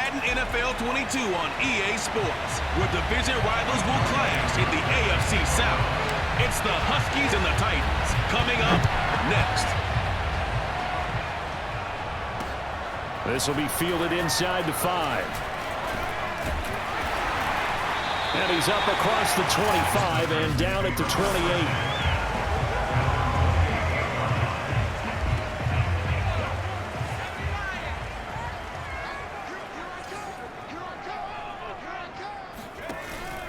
Madden NFL 22 on EA Sports, where division rivals will clash in the AFC South. It's the Huskies and the Titans coming up next. This will be fielded inside the 5. And he's up across the 25 and down at the 28.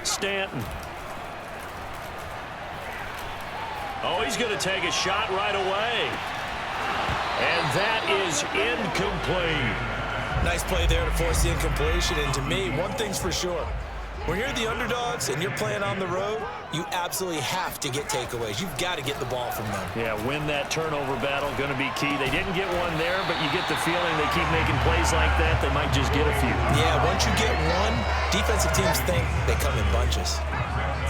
Stanton. Oh, he's going to take a shot right away. And that is incomplete. Nice play there to force the incompletion. And to me, one thing's for sure. When you're the underdogs and you're playing on the road, you absolutely have to get takeaways. You've got to get the ball from them. Yeah, win that turnover battle, going to be key. They didn't get one there, but you get the feeling they keep making plays like that, they might just get a few. Yeah, once you get one, defensive teams think they come in bunches.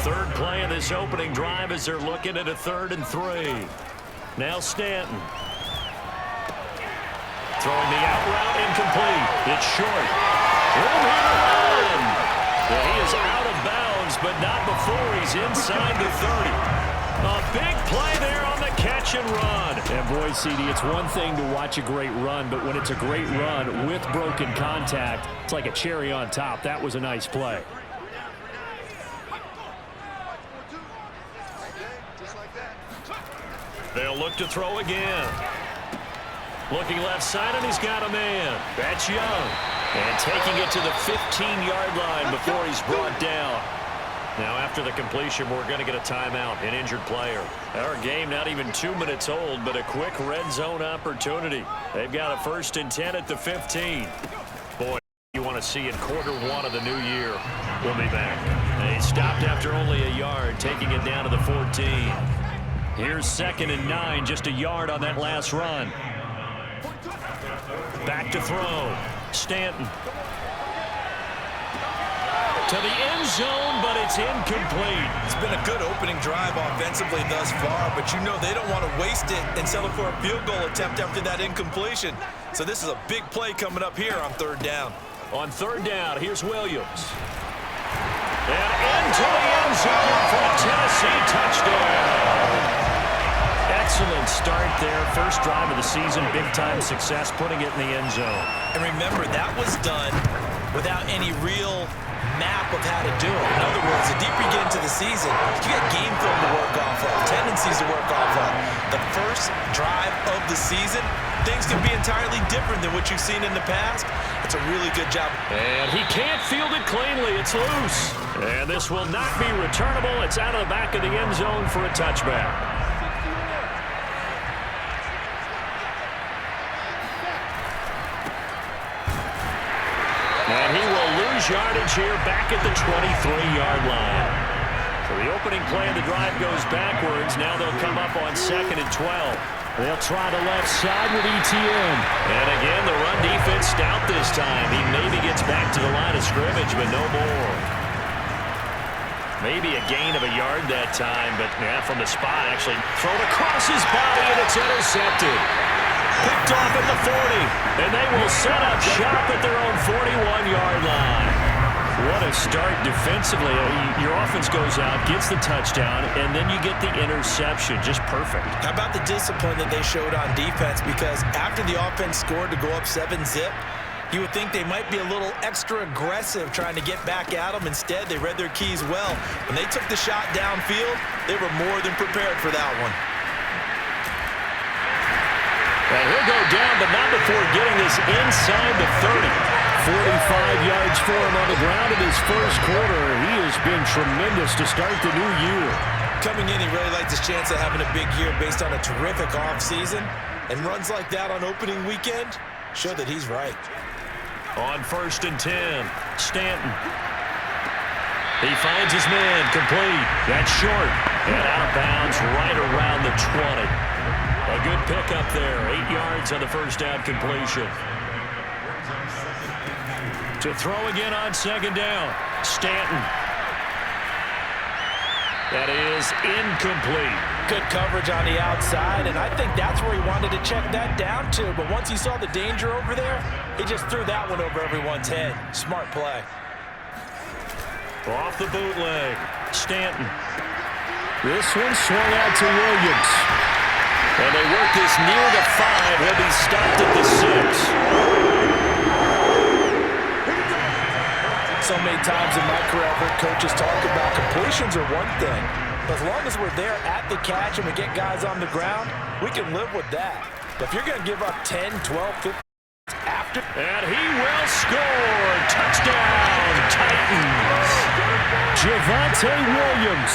Third play of this opening drive as they're looking at a 3rd and 3. Now Stanton. Throwing the out route, incomplete. It's short. Room here to run. Well, he is out of bounds, but not before he's inside the 30. A big play there on the catch and run. And boy, CD, it's one thing to watch a great run, but when it's a great run with broken contact, it's like a cherry on top. That was a nice play. They'll look to throw again. Looking left side, and he's got a man. That's Young. And taking it to the 15-yard line before he's brought down. Now, after the completion, we're going to get a timeout, an injured player. Our game not even 2 minutes old, but a quick red zone opportunity. They've got a 1st and 10 at the 15. Boy, you want to see in Q1 of the new year. We'll be back. They stopped after only a yard, taking it down to the 14. Here's 2nd and 9, just a yard on that last run. Back to throw. Stanton. To the end zone, but it's incomplete. It's been a good opening drive offensively thus far, but you know they don't want to waste it and settle for a field goal attempt after that incompletion. So this is a big play coming up here on 3rd down. On 3rd down, here's Williams. And into the end zone for a Tennessee touchdown. Excellent start there. First drive of the season, big-time success, putting it in the end zone. And remember, that was done without any real map of how to do it. In other words, the deeper you get into the season, you got game film to work off of, tendencies to work off of. The first drive of the season, things can be entirely different than what you've seen in the past. It's a really good job. And he can't field it cleanly. It's loose. And this will not be returnable. It's out of the back of the end zone for a touchback. And he will lose yardage here back at the 23-yard line. So the opening play of the drive goes backwards. Now they'll come up on 2nd and 12. They'll try the left side with ETN. And again, the run defense stout this time. He maybe gets back to the line of scrimmage, but no more. Maybe a gain of a yard that time, but yeah, from the spot, actually thrown across his body, and it's intercepted. Picked off at the 40, and they will set up shop at their own 41-yard line. What a start defensively. Your offense goes out, gets the touchdown, and then you get the interception. Just perfect. How about the discipline that they showed on defense? Because after the offense scored to go up 7-zip, you would think they might be a little extra aggressive trying to get back at them. Instead, they read their keys well. When they took the shot downfield, they were more than prepared for that one. And he'll go down, but not before getting this inside the 30. 45 yards for him on the ground in his first quarter. He has been tremendous to start the new year. Coming in, he really likes his chance of having a big year based on a terrific offseason. And runs like that on opening weekend show that he's right. On 1st and 10, Stanton. He finds his man, complete. That's short. And out of bounds right around the 20. A good pickup there. 8 yards on the first down completion. To throw again on 2nd down. Stanton. That is incomplete. Good coverage on the outside, and I think that's where he wanted to check that down to. But once he saw the danger over there, he just threw that one over everyone's head. Smart play. Off the bootleg, Stanton. This one swung out to Williams. And they work this near the 5. He'll be stopped at the 6. So many times in my career, I've heard coaches talk about completions are one thing. But as long as we're there at the catch and we get guys on the ground, we can live with that. But if you're going to give up 10, 12, 15 after... And he will score. Touchdown, Titans. Javonte Williams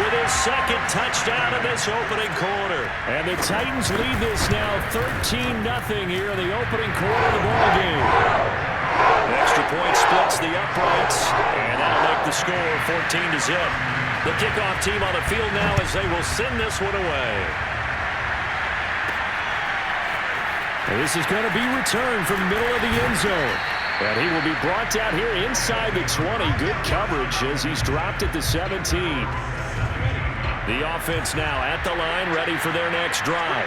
with his second touchdown in this opening quarter. And the Titans lead this now 13-0 here in the opening quarter of the ballgame. Extra point splits the uprights, and that'll make the score 14-0. The kickoff team on the field now as they will send this one away. And this is going to be returned from the middle of the end zone. And he will be brought down here inside the 20. Good coverage as he's dropped at the 17. The offense now at the line, ready for their next drive.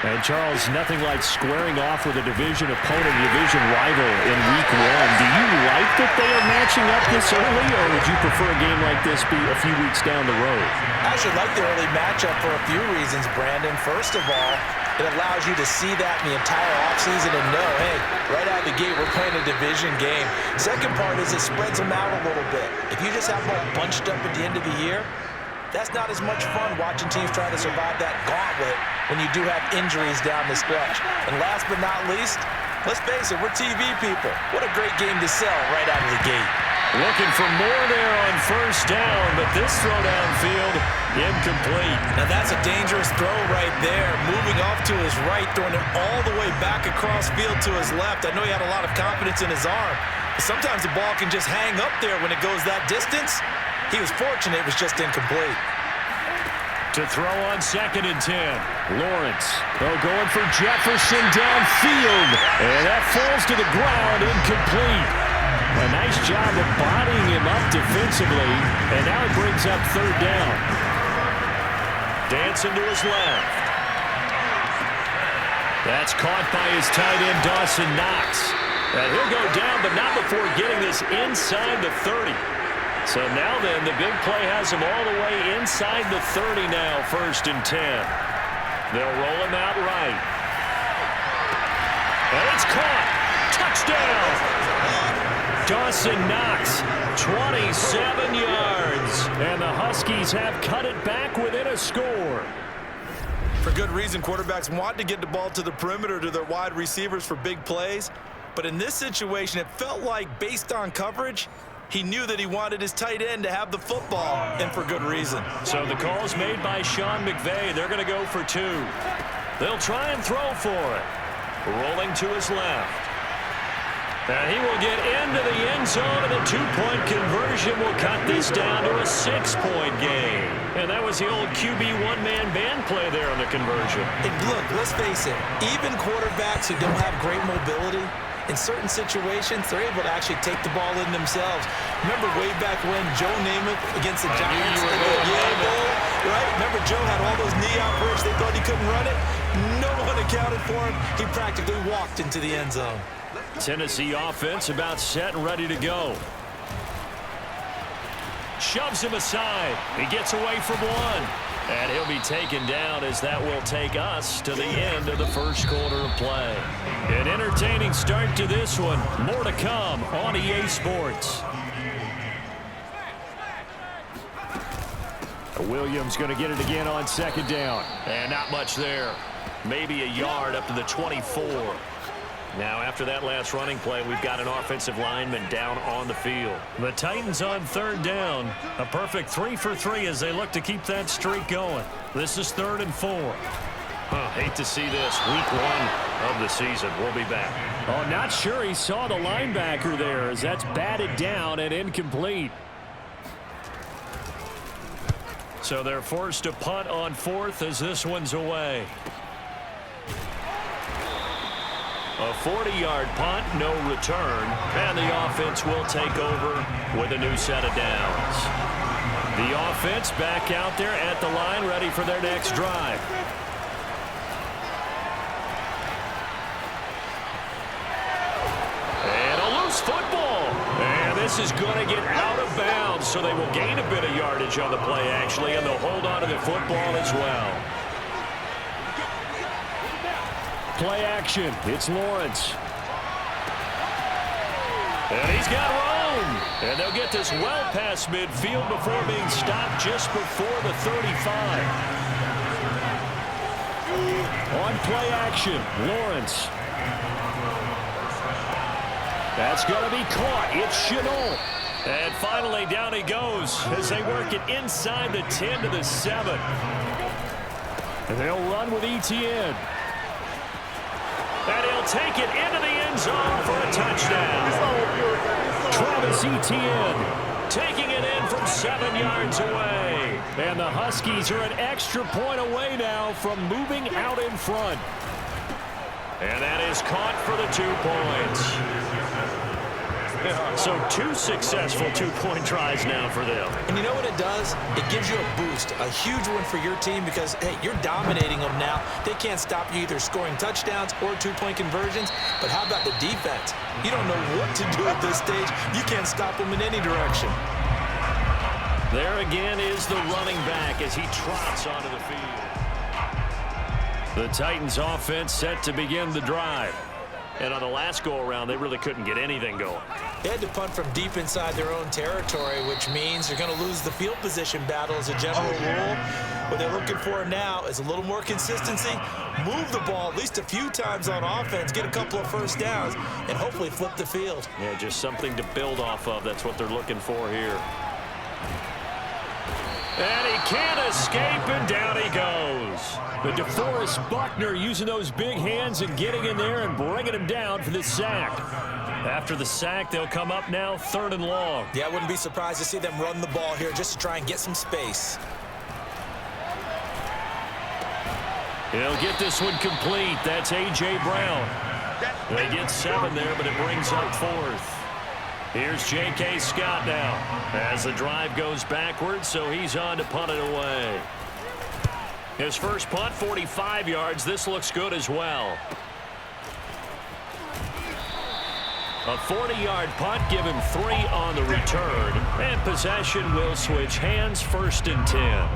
And, Charles, nothing like squaring off with a division opponent, division rival in Week 1. Do you like that they are matching up this early, or would you prefer a game like this be a few weeks down the road? I actually like the early matchup for a few reasons, Brandon. First of all, it allows you to see that in the entire offseason and know, hey, right out of the gate, we're playing a division game. Second part is it spreads them out a little bit. If you just have them all bunched up at the end of the year, that's not as much fun watching teams try to survive that gauntlet when you do have injuries down the stretch. And last but not least, let's face it, we're TV people. What a great game to sell right out of the gate. Looking for more there on first down, but this throw downfield, incomplete. Now that's a dangerous throw right there. Moving off to his right, throwing it all the way back across field to his left. I know he had a lot of confidence in his arm, but sometimes the ball can just hang up there when it goes that distance. He was fortunate it was just incomplete. To throw on 2nd and 10. Lawrence, they're going for Jefferson downfield. And that falls to the ground, incomplete. A nice job of bodying him up defensively. And now it brings up 3rd down. Dancing to his left. That's caught by his tight end, Dawson Knox. And he'll go down, but not before getting this inside the 30. So now then, the big play has him all the way inside the 30 now, 1st and 10. They'll roll him out right. And it's caught. Touchdown. Dawson Knox, 27 yards. And the Huskies have cut it back within a score. For good reason, quarterbacks want to get the ball to the perimeter to their wide receivers for big plays. But in this situation, it felt like, based on coverage, he knew that he wanted his tight end to have the football, and for good reason. So the call's made by Sean McVay. They're going to go for 2. They'll try and throw for it. Rolling to his left. And he will get into the end zone, and the 2-point conversion will cut this down to a 6-point game. And that was the old QB one-man band play there on the conversion. And look, let's face it, even quarterbacks who don't have great mobility, in certain situations, they're able to actually take the ball in themselves. Remember way back when Joe Namath against the Giants in the Yale Bowl, right? Remember Joe had all those knee outbursts. They thought he couldn't run it. No one accounted for him. He practically walked into the end zone. Tennessee offense about set and ready to go. Shoves him aside. He gets away from one. And he'll be taken down as that will take us to the end of the first quarter of play. An entertaining start to this one. More to come on EA Sports. Williams going to get it again on 2nd down. And not much there. Maybe a yard up to the 24. Now, after that last running play, we've got an offensive lineman down on the field. The Titans on 3rd down. A perfect 3 for 3 as they look to keep that streak going. This is 3rd and 4. Hate to see this. Week 1 of the season. We'll be back. Oh, not sure he saw the linebacker there as that's batted down and incomplete. So they're forced to punt on 4th as this one's away. A 40-yard punt, no return, and the offense will take over with a new set of downs. The offense back out there at the line, ready for their next drive. And a loose football. And this is going to get out of bounds, so they will gain a bit of yardage on the play, actually, and they'll hold on to the football as well. Play action. It's Lawrence. And he's got room. And they'll get this well past midfield before being stopped just before the 35. On play action, Lawrence. That's going to be caught. It's Shenault. And finally down he goes as they work it inside the 10 to the 7. And they'll run with Etienne. And he'll take it into the end zone for a touchdown. Travis Etienne taking it in from 7 yards away. And the Huskies are an extra point away now from moving out in front. And that is caught for the 2 points. So 2 successful 2-point tries now for them. And you know what it does? It gives you a boost, a huge one for your team because, hey, you're dominating them now. They can't stop you either scoring touchdowns or 2-point conversions. But how about the defense? You don't know what to do at this stage. You can't stop them in any direction. There again is the running back as he trots onto the field. The Titans offense set to begin the drive. And on the last go-around, they really couldn't get anything going. They had to punt from deep inside their own territory, which means they're going to lose the field position battle as a general rule. What they're looking for now is a little more consistency, move the ball at least a few times on offense, get a couple of first downs, and hopefully flip the field. Yeah, just something to build off of. That's what they're looking for here. And he can't escape, and down he goes. But DeForest Buckner using those big hands and getting in there and bringing him down for the sack. After the sack, they'll come up now 3rd and long. Yeah, I wouldn't be surprised to see them run the ball here just to try and get some space. He'll get this one complete. That's A.J. Brown. They get 7 there, but it brings up 4th. Here's J.K. Scott now as the drive goes backwards, so he's on to punt it away. His first punt, 45 yards. This looks good as well. A 40-yard punt, give him 3 on the return. And possession will switch hands, 1st and 10.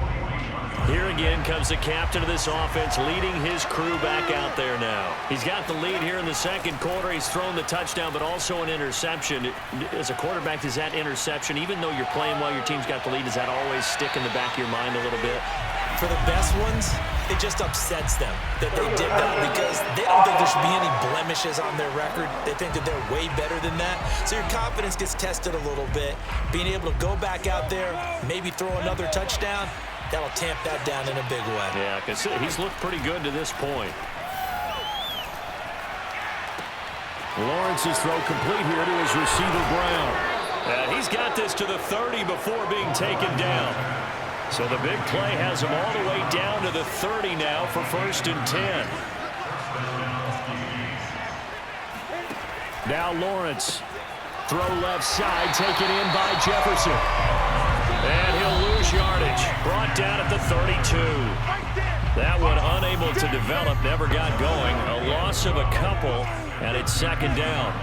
Here again comes the captain of this offense leading his crew back out there now. He's got the lead here in the 2nd quarter. He's thrown the touchdown, but also an interception. As a quarterback, does that interception, even though you're playing while your team's got the lead, does that always stick in the back of your mind a little bit? For the best ones, it just upsets them that they did that because they don't think there should be any blemishes on their record. They think that they're way better than that. So your confidence gets tested a little bit. Being able to go back out there, maybe throw another touchdown, that'll tamp that down in a big way. Yeah, because he's looked pretty good to this point. Lawrence's throw complete here to his receiver, Brown. He's got this to the 30 before being taken down. So the big play has him all the way down to the 30 now for 1st and 10. Now Lawrence. Throw left side, taken in by Jefferson. And he'll lose yardage. Brought down at the 32. That one unable to develop, never got going. A loss of a couple, and it's 2nd down.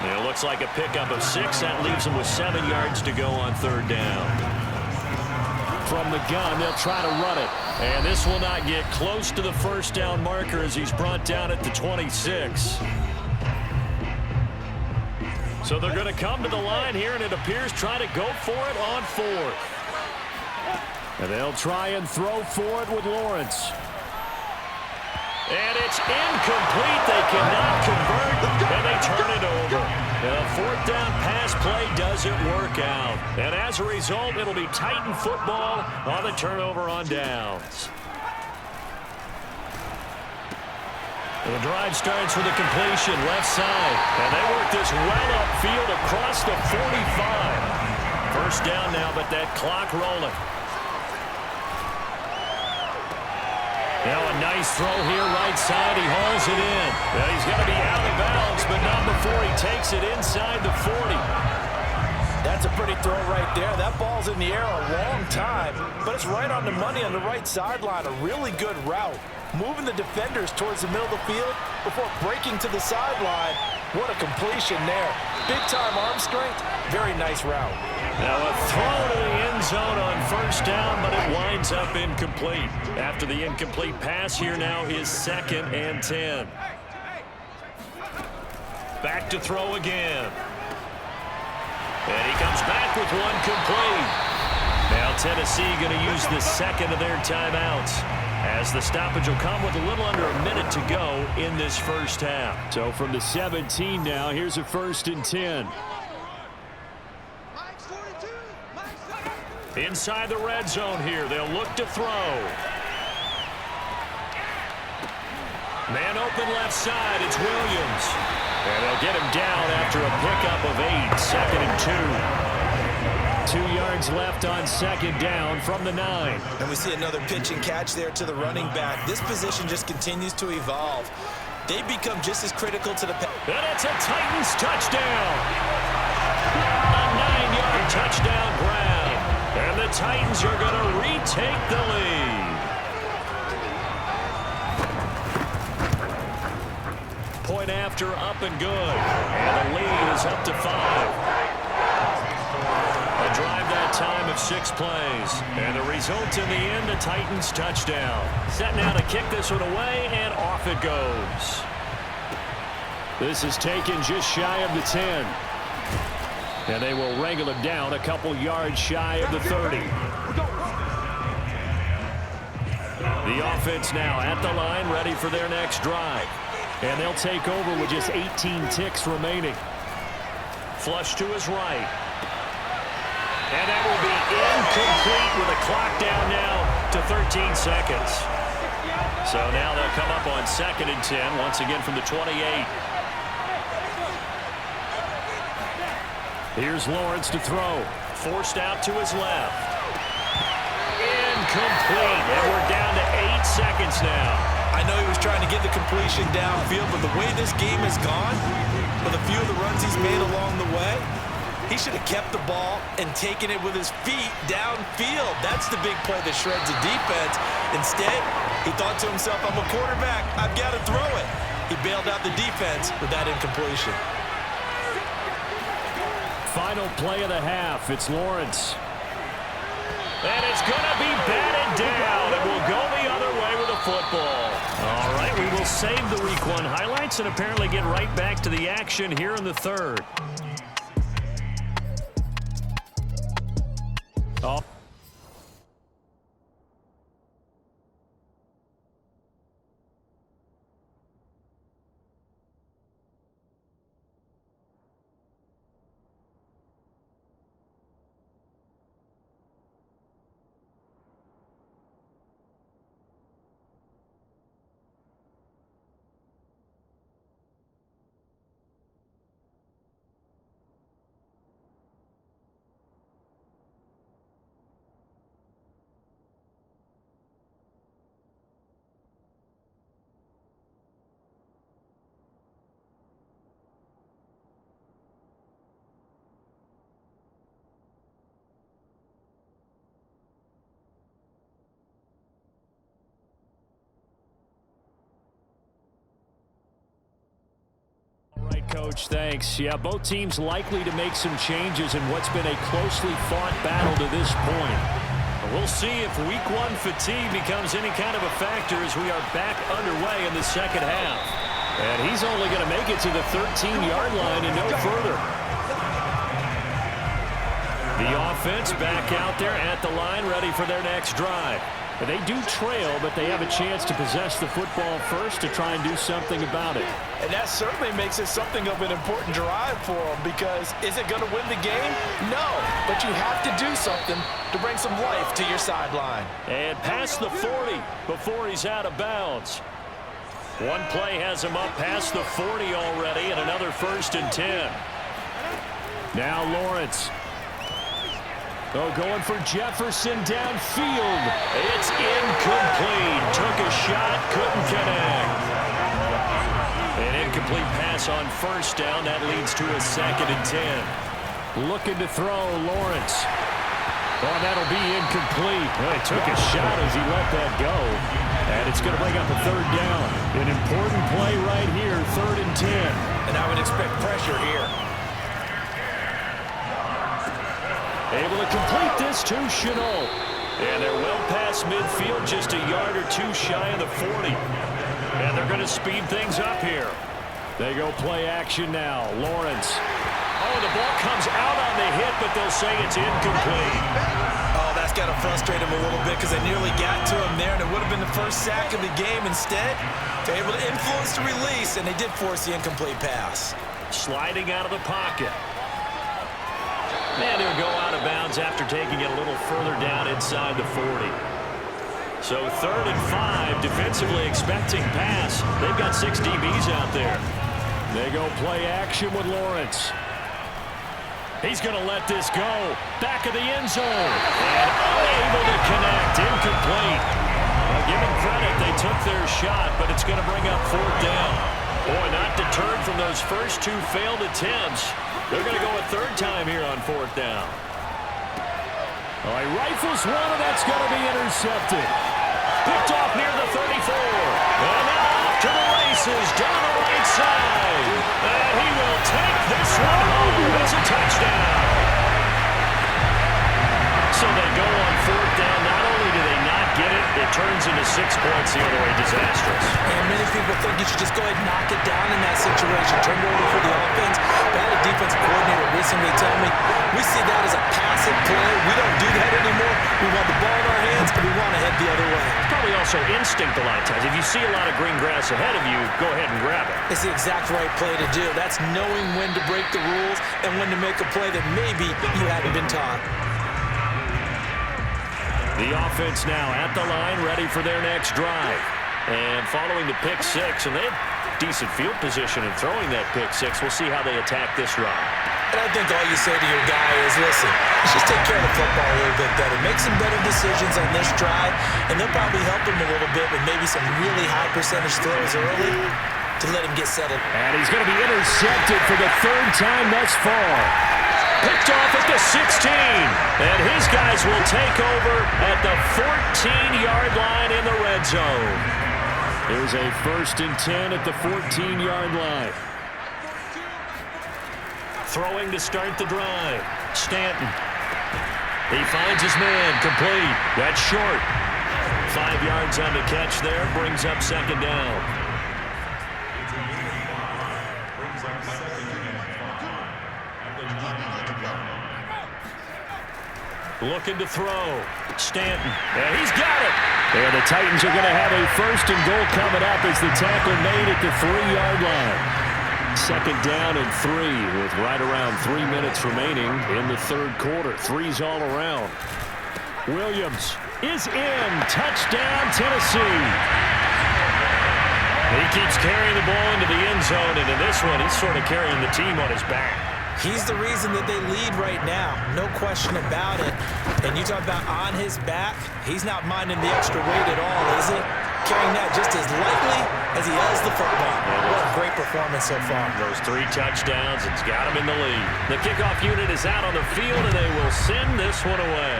It looks like a pickup of 6. That leaves them with 7 yards to go on 3rd down. From the gun, they'll try to run it. And this will not get close to the 1st down marker as he's brought down at the 26. So they're going to come to the line here, and it appears try to go for it on 4th. And they'll try and throw for it with Lawrence. And it's incomplete. They cannot convert, and they turn it over. The 4th down pass play doesn't work out. And as a result, it'll be Titan football on the turnover on downs. The drive starts with a completion left side. And they work this well upfield across the 45. 1st down now, but that clock rolling. Now a nice throw here, right side. He hauls it in. Well, he's got to be out of bounds, but not before he takes it inside the 40. That's a pretty throw right there. That ball's in the air a long time, but it's right on the money on the right sideline. A really good route. Moving the defenders towards the middle of the field before breaking to the sideline. What a completion there. Big-time arm strength. Very nice route. Now a throw to the end zone on first down, but it winds up incomplete. After the incomplete pass, here now is 2nd and 10. Back to throw again. And he comes back with one complete. Now Tennessee going to use the second of their timeouts, as the stoppage will come with a little under a minute to go in this first half. So from the 17 now, here's a 1st and 10. Inside the red zone here, they'll look to throw. Man open left side, it's Williams. And they'll get him down after a pickup of 8, 2nd and 2. 2 yards left on 2nd down from the 9. And we see another pitch and catch there to the running back. This position just continues to evolve. They become just as critical to the pass. And it's a Titans touchdown. A 9-yard touchdown grab. And the Titans are going to retake the lead. Point after, up and good. And the lead is up to 5. A drive that time of 6 plays. And the result in the end, a Titans touchdown. Set now to kick this one away, and off it goes. This is taken just shy of the 10. And they will wrangle him down a couple yards shy of the 30. The offense now at the line, ready for their next drive. And they'll take over with just 18 ticks remaining. Flush to his right. And that will be incomplete with a clock down now to 13 seconds. So now they'll come up on 2nd and 10, once again from the 28. Here's Lawrence to throw. Forced out to his left. Incomplete. And we're down to 8 seconds now. I know he was trying to get the completion downfield, but the way this game has gone, with a few of the runs he's made along the way, he should have kept the ball and taken it with his feet downfield. That's the big play that shreds the defense. Instead, he thought to himself, I'm a quarterback. I've got to throw it. He bailed out the defense with that incompletion. Final play of the half. It's Lawrence. And it's going to be batted down. It will go the other way with the football. All right, we will save the Week 1 highlights and apparently get right back to the action here in the 3rd. Oh. Coach, thanks. Yeah, both teams likely to make some changes in what's been a closely fought battle to this point. We'll see if Week 1 fatigue becomes any kind of a factor as we are back underway in the second half. And he's only going to make it to the 13-yard line and no further. The offense back out there at the line, ready for their next drive. They do trail, but they have a chance to possess the football first to try and do something about it. And that certainly makes it something of an important drive for them, because is it going to win the game? No, but you have to do something to bring some life to your sideline. And past the 40 before he's out of bounds. One play has him up past the 40 already, and another 1st and 10. Now Lawrence. Oh, going for Jefferson downfield. It's incomplete. Took a shot, couldn't connect. An incomplete pass on first down. That leads to a 2nd and 10. Looking to throw, Lawrence. Oh, that'll be incomplete. Well, he took a shot as he let that go. And it's going to bring up a 3rd down. An important play right here, 3rd and 10. And I would expect pressure here. Able to complete this to Shenault. And they're well past midfield, just a yard or 2 shy of the 40. And they're going to speed things up here. They go play action now. Lawrence. Oh, the ball comes out on the hit, but they'll say it's incomplete. Oh, that's got to frustrate him a little bit because they nearly got to him there, and it would have been the first sack of the game. Instead, they're able to influence the release, and they did force the incomplete pass. Sliding out of the pocket. And he'll go out of bounds after taking it a little further down inside the 40. So 3rd and 5, defensively expecting pass. They've got 6 DBs out there. They go play action with Lawrence. He's going to let this go. Back of the end zone. And unable to connect. Incomplete. Well, give them credit. They took their shot, but it's going to bring up 4th down. Boy, not deterred from those first 2 failed attempts. They're going to go a 3rd time here on 4th down. Oh, he rifles one, and that's going to be intercepted. Picked off near the 34. And now off to the races down the right side. And he will take this one home. It's a touchdown. So they go on 4th down. Not only do they not get it, it turns into 6 points the other way. Disastrous. And many people think you should just go ahead and knock it down in that situation. Turn it over for the offense. But I had a defensive coordinator recently tell me, we see that as a passive play. We don't do that anymore. We want the ball in our hands, and we want to head the other way. Probably also instinct a lot of times. If you see a lot of green grass ahead of you, go ahead and grab it. It's the exact right play to do. That's knowing when to break the rules and when to make a play that maybe you haven't been taught. The offense now at the line, ready for their next drive. And following the pick 6, and they have decent field position in throwing that pick 6. We'll see how they attack this drive. And I think all you say to your guy is, listen, let's just take care of the football a little bit better. Make some better decisions on this drive, and they'll probably help him a little bit with maybe some really high percentage throws early to let him get settled. And he's going to be intercepted for the 3rd time thus far. Picked off at the 16. And his guys will take over at the 14-yard line in the red zone. Here's a 1st and 10 at the 14-yard line. Throwing to start the drive. Stanton. He finds his man. Complete. That's short. 5 yards on the catch there. Brings up 2nd down. Looking to throw. Stanton. And he's got it. And the Titans are going to have a 1st and goal coming up as the tackle made at the 3-yard line. 2nd down and 3 with right around 3 minutes remaining in the 3rd quarter. 3's all around. Williams is in. Touchdown, Tennessee. He keeps carrying the ball into the end zone, and in this one, he's sort of carrying the team on his back. He's the reason that they lead right now. No question about it. And you talk about on his back, he's not minding the extra weight at all, is he? Carrying that just as lightly as he has the football. What a great performance so far. Those 3 touchdowns, it's got him in the lead. The kickoff unit is out on the field, and they will send this one away.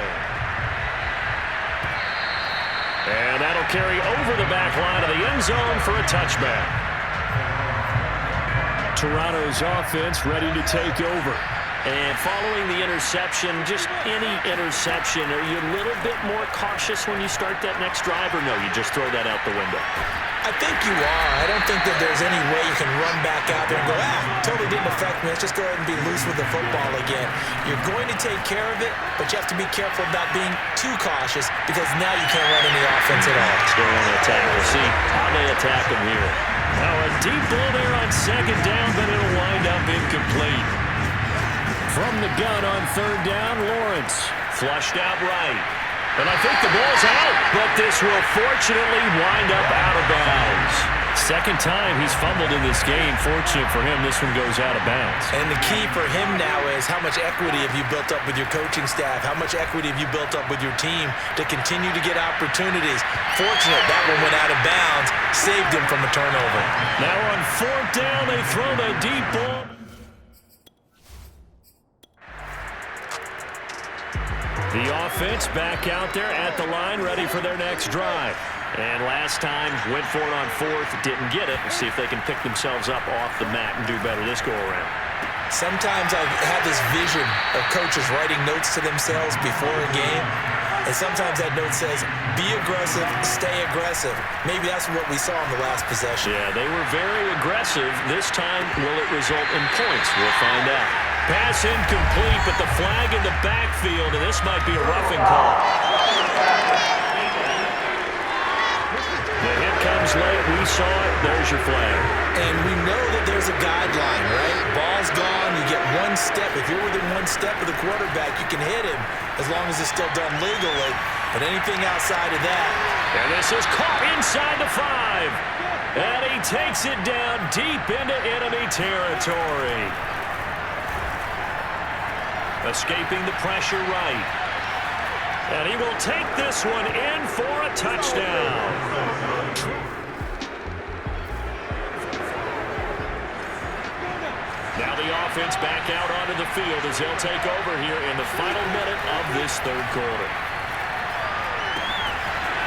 And that'll carry over the back line of the end zone for a touchback. Toronto's offense ready to take over. And following the interception, just any interception, are you a little bit more cautious when you start that next drive, or no, you just throw that out the window? I think you are. I don't think that there's any way you can run back out there and go, totally didn't affect me. Let's just go ahead and be loose with the football again. You're going to take care of it, but you have to be careful about being too cautious because now you can't run any offense at all. Still on the attack. We'll see how they attack him here. Now a deep ball there on 2nd down, but it'll wind up incomplete. From the gun on 3rd down, Lawrence. Flushed out right. And I think the ball's out, but this will fortunately wind up out of bounds. Second time he's fumbled in this game. Fortunate for him, this one goes out of bounds. And the key for him now is how much equity have you built up with your coaching staff? How much equity have you built up with your team to continue to get opportunities? Fortunate that one went out of bounds, saved him from a turnover. Now on fourth down, they throw the deep ball. The offense back out there at the line, ready for their next drive. And last time, went for it on fourth, didn't get it. We'll see if they can pick themselves up off the mat and do better this go-around. Sometimes I have this vision of coaches writing notes to themselves before a game, and sometimes that note says, be aggressive, stay aggressive. Maybe that's what we saw in the last possession. Yeah, they were very aggressive. This time, will it result in points? We'll find out. Pass incomplete, but the flag in the backfield, and this might be a roughing call. The hit comes late. We saw it. There's your flag. And we know that there's a guideline, right? Ball's gone. You get one step. If you're within one step of the quarterback, you can hit him as long as it's still done legally. But anything outside of that. And this is caught inside the 5. And he takes it down deep into enemy territory. Escaping the pressure right. And he will take this one in for a touchdown. Now the offense back out onto the field as they'll take over here in the final minute of this third quarter.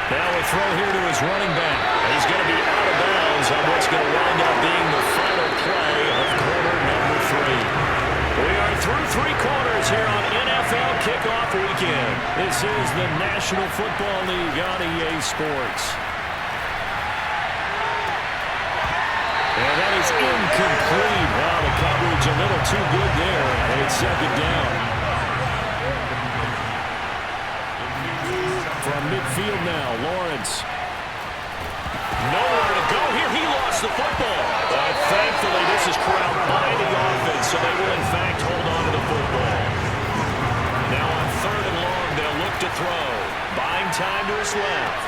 Now a throw here to his running back. He's going to be out of bounds on what's going to wind up being the final play of quarter number 3. We are through 3 quarters here on NFL Kickoff Weekend. This is the National Football League on EA Sports. And that is incomplete. Wow, the coverage a little too good there. And it's second down. From midfield now, Lawrence. Nowhere to go here. He lost the football. But thankfully, this is corralled by the offense, so they will, in fact, hold on to the football. Now on third and long, they'll look to throw. Buying time to his left.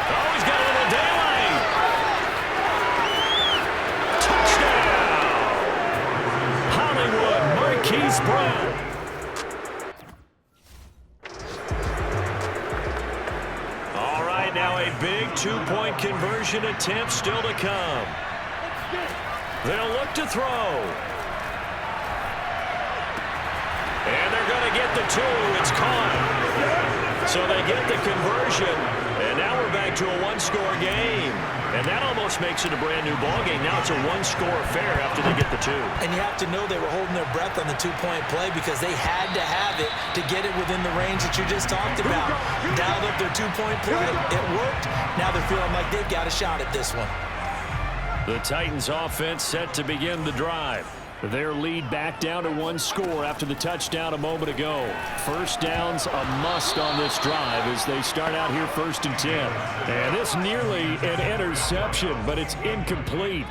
Oh, he's got a little daylight. Touchdown! Hollywood, Marquise Brown. Now a big 2-point conversion attempt still to come. They'll look to throw. And they're going to get the 2. It's caught. So they get the conversion. And now we're back to a 1-score game. And that almost makes it a brand-new ballgame. Now it's a 1-score affair after they get the 2. And you have to know they were holding their breath on the 2-point play because they had to have it to get it within the range that you just talked about. Dialed up their 2-point play. It worked. Now they're feeling like they've got a shot at this one. The Titans offense set to begin the drive. Their lead back down to 1 score after the touchdown a moment ago. First down's a must on this drive as they start out here 1st and 10. And this nearly an interception, but it's incomplete.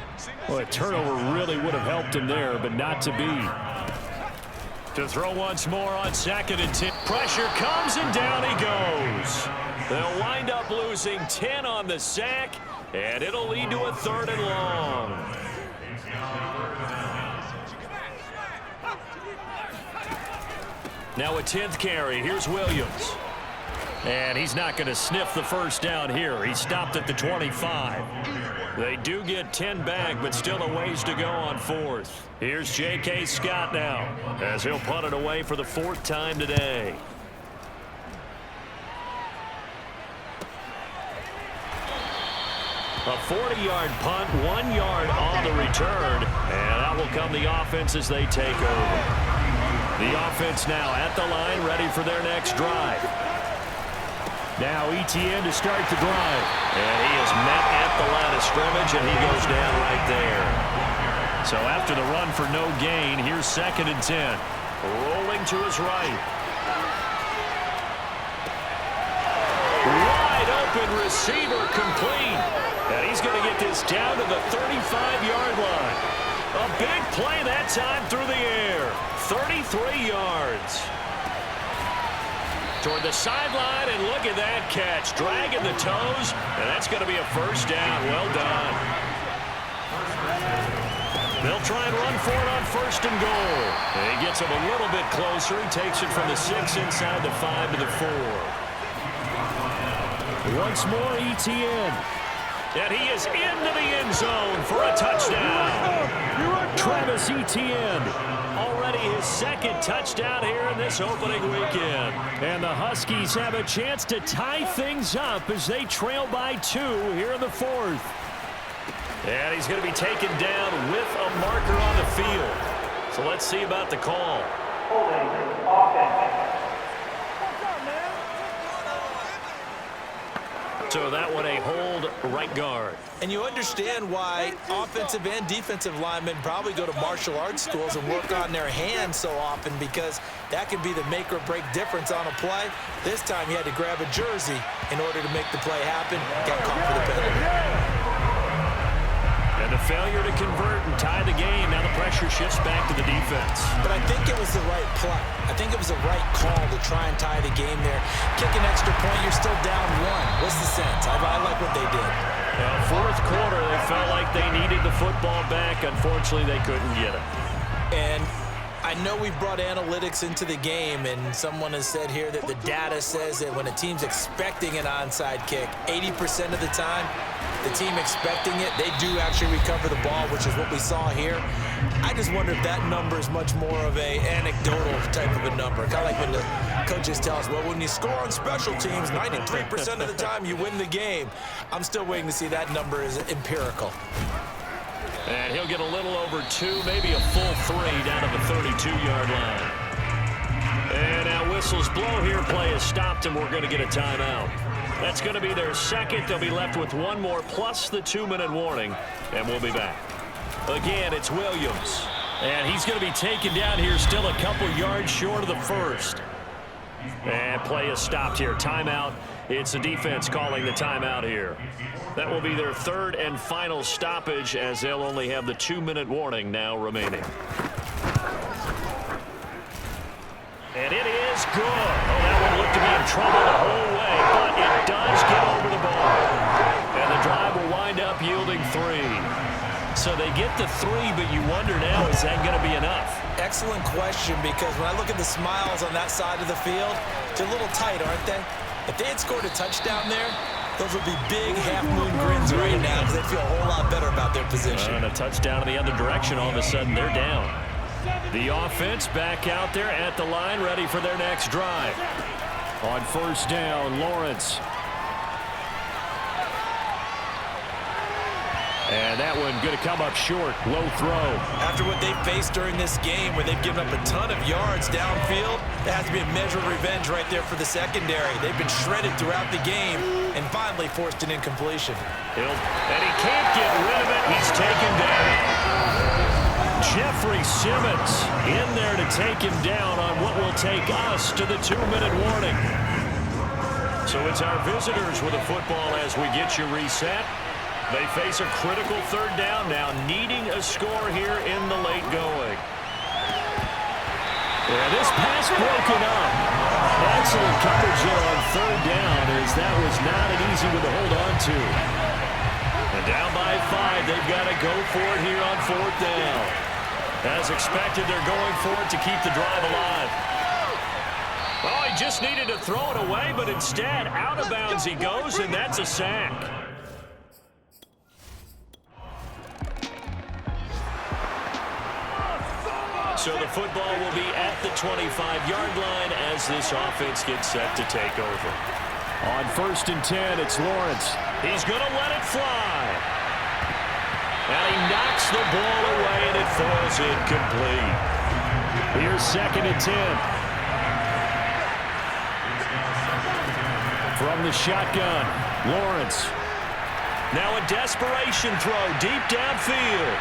Well, a turnover really would have helped him there, but not to be. To throw once more on 2nd and 10. Pressure comes and down he goes. They'll wind up losing 10 on the sack, and it'll lead to a 3rd and long. Now a 10th carry. Here's Williams. And he's not going to sniff the first down here. He stopped at the 25. They do get 10 back, but still a ways to go on 4th. Here's J.K. Scott now as he'll punt it away for the 4th time today. A 40-yard punt, 1 yard on the return. And out will come the offense as they take over. The offense now at the line, ready for their next drive. Now Etienne to start the drive. And he is met at the line of scrimmage, and he goes down right there. So after the run for no gain, here's 2nd and 10. Rolling to his right. Wide open receiver complete. And he's going to get this down to the 35-yard line. A big play that time through the air. 33 yards. toward the sideline, and look at that catch. Dragging the toes, and that's going to be a first down. Well done. They'll try and run for it on first and goal. And he gets him a little bit closer. He takes it from the 6 inside the 5 to the 4. Once more, Etienne. And he is into the end zone for a touchdown. Travis Etienne, already his second touchdown here in this opening weekend. And the Huskies have a chance to tie things up as they trail by 2 here in the 4th. And he's going to be taken down with a marker on the field. So let's see about the call. So that one a hold right guard. And you understand why offensive and defensive linemen probably go to martial arts schools and work on their hands so often, because that can be the make or break difference on a play. This time he had to grab a jersey in order to make the play happen. Got caught for the penalty. And the failure to convert and tie the game. Now the pressure shifts back to the defense. But I think it was the right play. I think it was the right call to try and tie the game there. Kick an extra point, you're still down 1. What's the sense? I like what they did. Fourth quarter, they felt like they needed the football back. Unfortunately, they couldn't get it. And I know we've brought analytics into the game, and someone has said here that the data says that when a team's expecting an onside kick, 80% of the time, the team expecting it, they do actually recover the ball, which is what we saw here. I just wonder if that number is much more of a anecdotal type of a number. Kind of like when the coaches tell us, well, when you score on special teams, 93% of the time you win the game. I'm still waiting to see that number is empirical. And he'll get a little over 2, maybe a full 3 down to the 32-yard line. And now whistles blow here. Play is stopped, and we're going to get a timeout. That's going to be their second. They'll be left with 1 more plus the 2-minute warning, and we'll be back. Again, it's Williams. And he's going to be taken down here, still a couple yards short of the first. And play is stopped here. Timeout. It's the defense calling the timeout here. That will be their third and final stoppage, as they'll only have the 2-minute warning now remaining. And it is good. Oh, that one looked to be in trouble the whole way, but it does get over the ball. And the drive will wind up yielding 3. So they get the 3, but you wonder now, is that going to be enough? Excellent question, because when I look at the smiles on that side of the field, they're a little tight, aren't they? If they had scored a touchdown there, those would be big half-moon grins right now, because they'd feel a whole lot better about their position. And a touchdown in the other direction, all of a sudden they're down. The offense back out there at the line, ready for their next drive. On first down, Lawrence. And that one going to come up short. Low throw. After what they've faced during this game, where they've given up a ton of yards downfield, that has to be a measure of revenge right there for the secondary. They've been shredded throughout the game and finally forced an incompletion. And he can't get rid of it. He's taken down. Jeffrey Simmons in there to take him down on what will take us to the 2-minute warning. So it's our visitors with the football as we get you reset. They face a critical third down now, needing a score here in the late going. Yeah, this pass broken up. Excellent coverage there on third down, as that was not an easy one to hold on to. And down by 5, they've got to go for it here on fourth down. As expected, they're going for it to keep the drive alive. Oh, he just needed to throw it away, but instead, out of bounds he goes, and that's a sack. So the football will be at the 25-yard line as this offense gets set to take over. On first and 10, it's Lawrence. He's going to let it fly. And he knocks the ball away, and it falls incomplete. Here's second and 10. From the shotgun, Lawrence. Now a desperation throw deep downfield.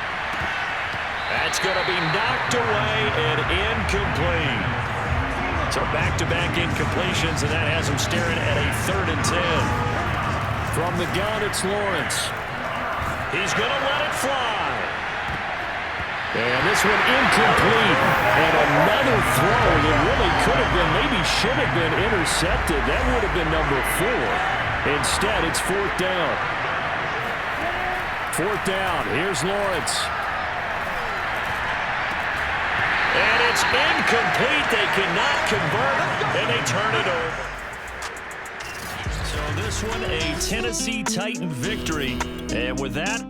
That's going to be knocked away and incomplete. So back-to-back incompletions, and that has him staring at a third and 10. From the gun, it's Lawrence. He's going to let it fly. And this one incomplete. And another throw that really could have been, maybe should have been intercepted. That would have been number 4. Instead, it's 4th down. 4th down. Here's Lawrence. And it's incomplete. They cannot convert, and they turn it over. So this one, a Tennessee Titan victory. And with that,